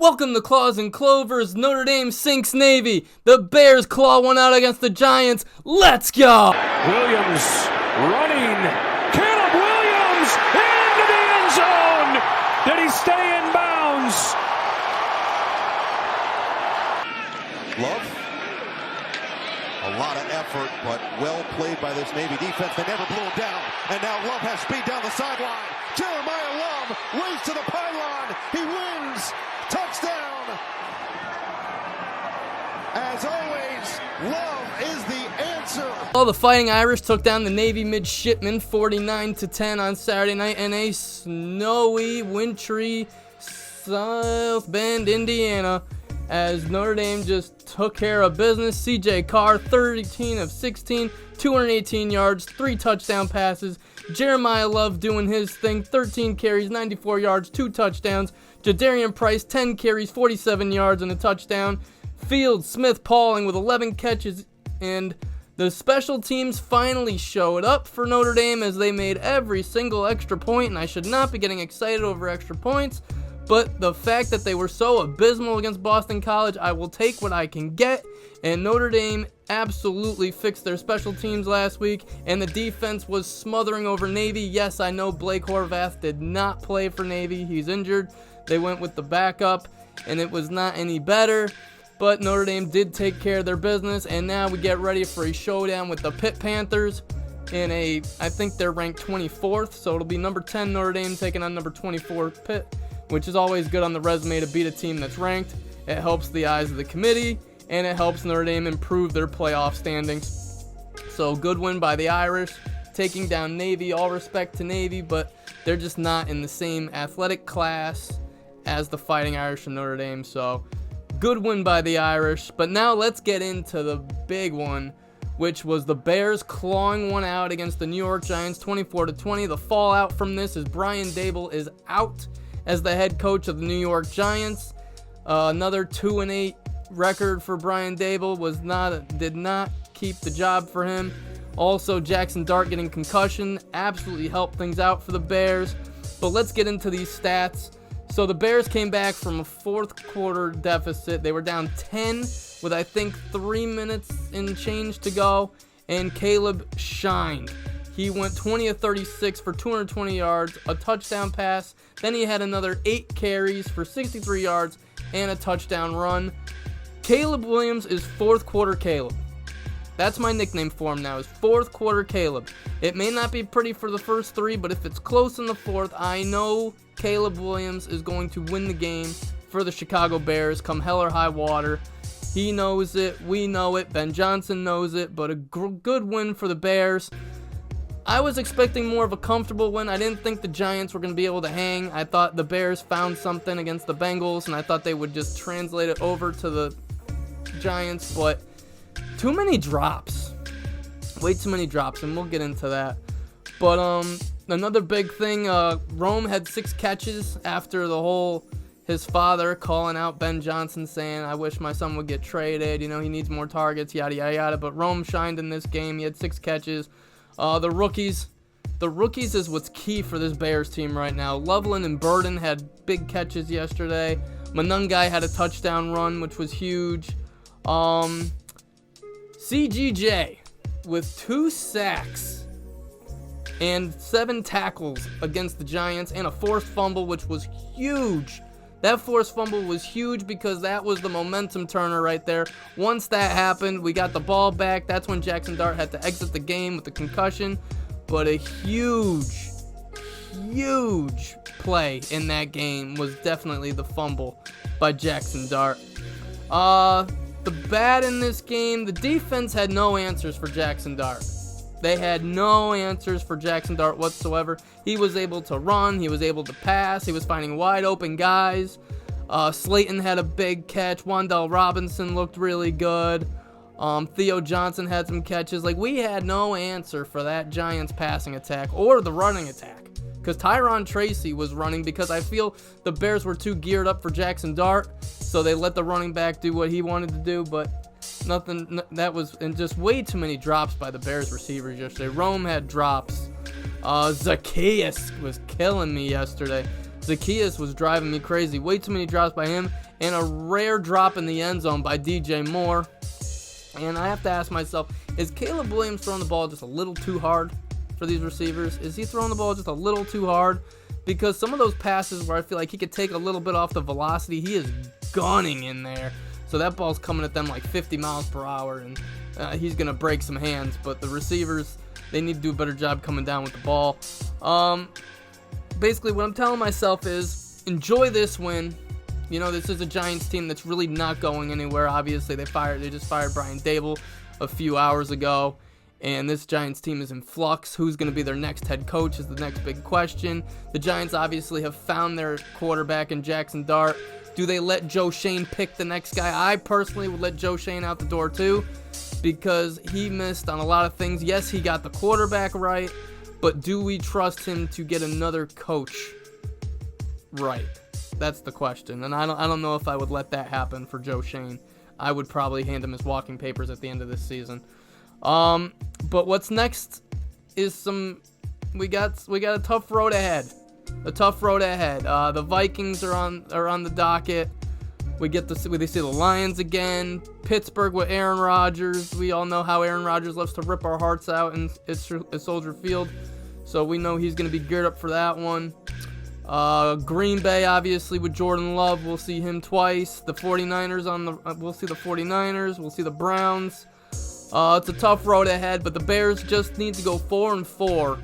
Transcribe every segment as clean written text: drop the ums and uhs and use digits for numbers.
Welcome to Claws and Clovers. Notre Dame sinks Navy. The Bears claw one out against the Giants. Let's go! Williams running. Caleb Williams into the end zone. Did he stay in bounds? Love. A lot of effort, but well played by this Navy defense. They never blew him down. And now Love has speed down the sideline. Jeremiah Love race to the pylon. He wins. Touchdown. As always, Love is the answer. Well, the Fighting Irish took down the Navy midshipmen 49-10 on Saturday night in a snowy, wintry South Bend, Indiana, as Notre Dame just took care of business. CJ Carr, 13 of 16, 218 yards, 3 touchdown passes. Jeremiah Love doing his thing, 13 carries, 94 yards, 2 touchdowns. Jadarian Price, 10 carries, 47 yards, and a touchdown. Field Smith Pauling with 11 catches, and the special teams finally showed up for Notre Dame as they made every single extra point, and I should not be getting excited over extra points, but the fact that they were so abysmal against Boston College, I will take what I can get, and Notre Dame absolutely fixed their special teams last week, and the defense was smothering over Navy. Yes, I know Blake Horvath did not play for Navy. He's injured. They went with the backup, and it was not any better. But Notre Dame did take care of their business, and now we get ready for a showdown with the Pitt Panthers in I think they're ranked 24th, so it'll be number 10 Notre Dame taking on number 24 Pitt, which is always good on the resume to beat a team that's ranked. It helps the eyes of the committee, and it helps Notre Dame improve their playoff standings. So good win by the Irish, taking down Navy. All respect to Navy, but they're just not in the same athletic class as the Fighting Irish and Notre Dame, so good win by the Irish. But now let's get into the big one, which was the Bears clawing one out against the New York Giants 24-20. The fallout from this is Brian Daboll is out as the head coach of the New York Giants. Another 2-8 record for Brian Daboll did not keep the job for him. Also, Jackson Dart getting concussion absolutely helped things out for the Bears. But let's get into these stats. So the Bears came back from a fourth quarter deficit. They were down 10 with, I think, 3 minutes and change to go, and Caleb shined. He went 20 of 36 for 220 yards, a touchdown pass. Then he had another 8 carries for 63 yards and a touchdown run. Caleb Williams is fourth quarter Caleb. That's my nickname for him now, is fourth quarter Caleb. It may not be pretty for the first 3, but if it's close in the fourth, I know Caleb Williams is going to win the game for the Chicago Bears come hell or high water. He knows it. We know it. Ben Johnson knows it. But a good win for the Bears. I was expecting more of a comfortable win. I didn't think the Giants were going to be able to hang. I thought the Bears found something against the Bengals, and I thought they would just translate it over to the Giants. But too many drops. Way too many drops, and we'll get into that. But another big thing, Rome had 6 catches after his father calling out Ben Johnson saying, I wish my son would get traded, he needs more targets, yada, yada, yada. But Rome shined in this game. He had 6 catches. The rookies is what's key for this Bears team right now. Loveland and Burden had big catches yesterday. Manungai had a touchdown run, which was huge. CGJ with 2 sacks and 7 tackles against the Giants and a forced fumble, which was huge. That forced fumble was huge because that was the momentum turner right there. Once that happened, we got the ball back. That's when Jackson Dart had to exit the game with the concussion. But a huge play in that game was definitely the fumble by Jackson Dart. The bad in this game, the defense had no answers for Jackson Dart. They had no answers for Jackson Dart whatsoever. He was able to run. He was able to pass. He was finding wide open guys. Slayton had a big catch. Wan'Dale Robinson looked really good. Theo Johnson had some catches. We had no answer for that Giants passing attack or the running attack. Because Tyron Tracy was running because I feel the Bears were too geared up for Jackson Dart. So they let the running back do what he wanted to do. But nothing, and just way too many drops by the Bears receivers yesterday. Rome had drops. Zacchaeus was killing me yesterday. Zacchaeus was driving me crazy. Way too many drops by him. and a rare drop in the end zone by DJ Moore. And I have to ask myself, is Caleb Williams throwing the ball just a little too hard for these receivers? Is he throwing the ball just a little too hard? Because some of those passes where I feel like he could take a little bit off the velocity, he is gunning in there. So that ball's coming at them like 50 miles per hour, and he's going to break some hands. But the receivers, they need to do a better job coming down with the ball. Basically, what I'm telling myself is enjoy this win. You know, this is a Giants team that's really not going anywhere. Obviously, they just fired Brian Dable a few hours ago, and this Giants team is in flux. Who's going to be their next head coach is the next big question. The Giants obviously have found their quarterback in Jackson Dart. Do they let Joe Shane pick the next guy? I personally would let Joe Shane out the door too, because he missed on a lot of things. Yes, he got the quarterback right, but do we trust him to get another coach right? That's the question, and I don't know if I would let that happen for Joe Shane. I would probably hand him his walking papers at the end of this season. But what's next is we got a tough road ahead. The Vikings are on the docket. We see the Lions again. Pittsburgh with Aaron Rodgers. We all know how Aaron Rodgers loves to rip our hearts out in Soldier Field, so we know he's going to be geared up for that one. Green Bay, obviously, with Jordan Love. We'll see him twice. The 49ers we'll see the 49ers. We'll see the Browns. It's a tough road ahead, but the Bears just need to go 4-4,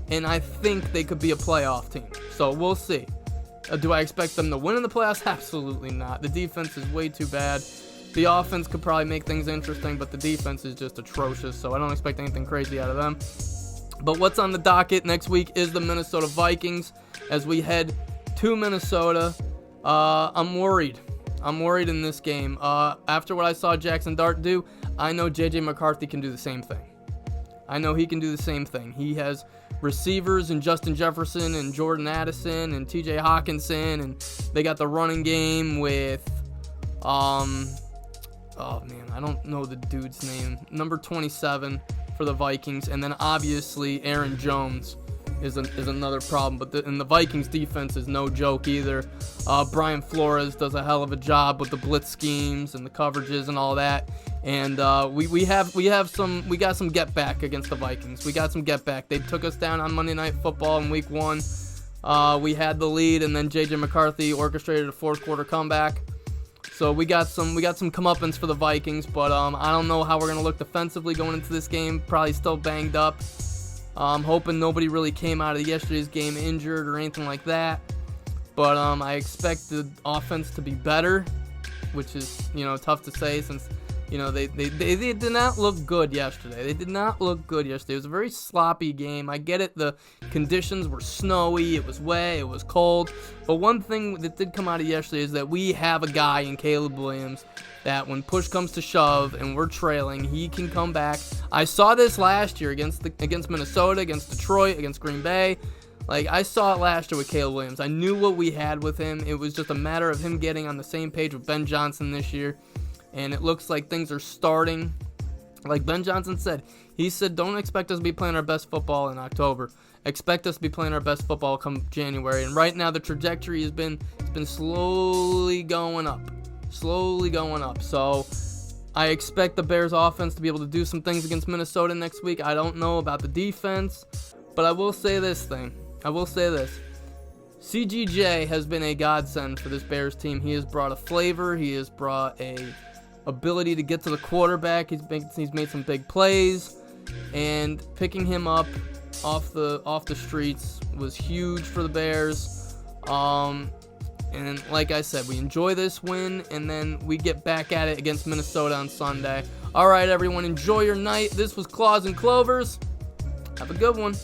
and I think they could be a playoff team. So we'll see. Do I expect them to win in the playoffs? Absolutely not. The defense is way too bad. The offense could probably make things interesting, but the defense is just atrocious, so I don't expect anything crazy out of them. But what's on the docket next week is the Minnesota Vikings as we head to Minnesota. I'm worried. In this game. After what I saw Jackson Dart do, I know J.J. McCarthy can do the same thing. He has receivers in Justin Jefferson and Jordan Addison and T.J. Hawkinson, and they got the running game with, I don't know the dude's name, number 27 for the Vikings, and then obviously Aaron Jones is another problem, but the Vikings defense is no joke either. Brian Flores does a hell of a job with the blitz schemes and the coverages and all that, and we got some get back against the Vikings. We got some get back. They took us down on Monday Night Football in Week 1. We had the lead, and then J.J. McCarthy orchestrated a fourth quarter comeback. So we got some comeuppance for the Vikings, but I don't know how we're gonna look defensively going into this game. Probably still banged up. I'm hoping nobody really came out of yesterday's game injured or anything like that. But I expect the offense to be better, which is tough to say since they did not look good yesterday. It was a very sloppy game. I get it. The conditions were snowy. It was wet. It was cold. But one thing that did come out of yesterday is that we have a guy in Caleb Williams that when push comes to shove and we're trailing, he can come back. I saw this last year against Minnesota, against Detroit, against Green Bay. Like, I saw it last year with Caleb Williams. I knew what we had with him. It was just a matter of him getting on the same page with Ben Johnson this year. And it looks like things are starting. Like Ben Johnson said, he said, don't expect us to be playing our best football in October. Expect us to be playing our best football come January. And right now the trajectory has been slowly going up. So I expect the Bears offense to be able to do some things against Minnesota next week. I don't know about the defense, but I will say this. CGJ has been a godsend for this Bears team. He has brought a flavor. He has brought a ability to get to the quarterback. He's made some big plays, and picking him up off the streets was huge for the Bears. And like I said, we enjoy this win, and then we get back at it against Minnesota on Sunday. All right, everyone, enjoy your night. This was Claws and Clovers. Have a good one.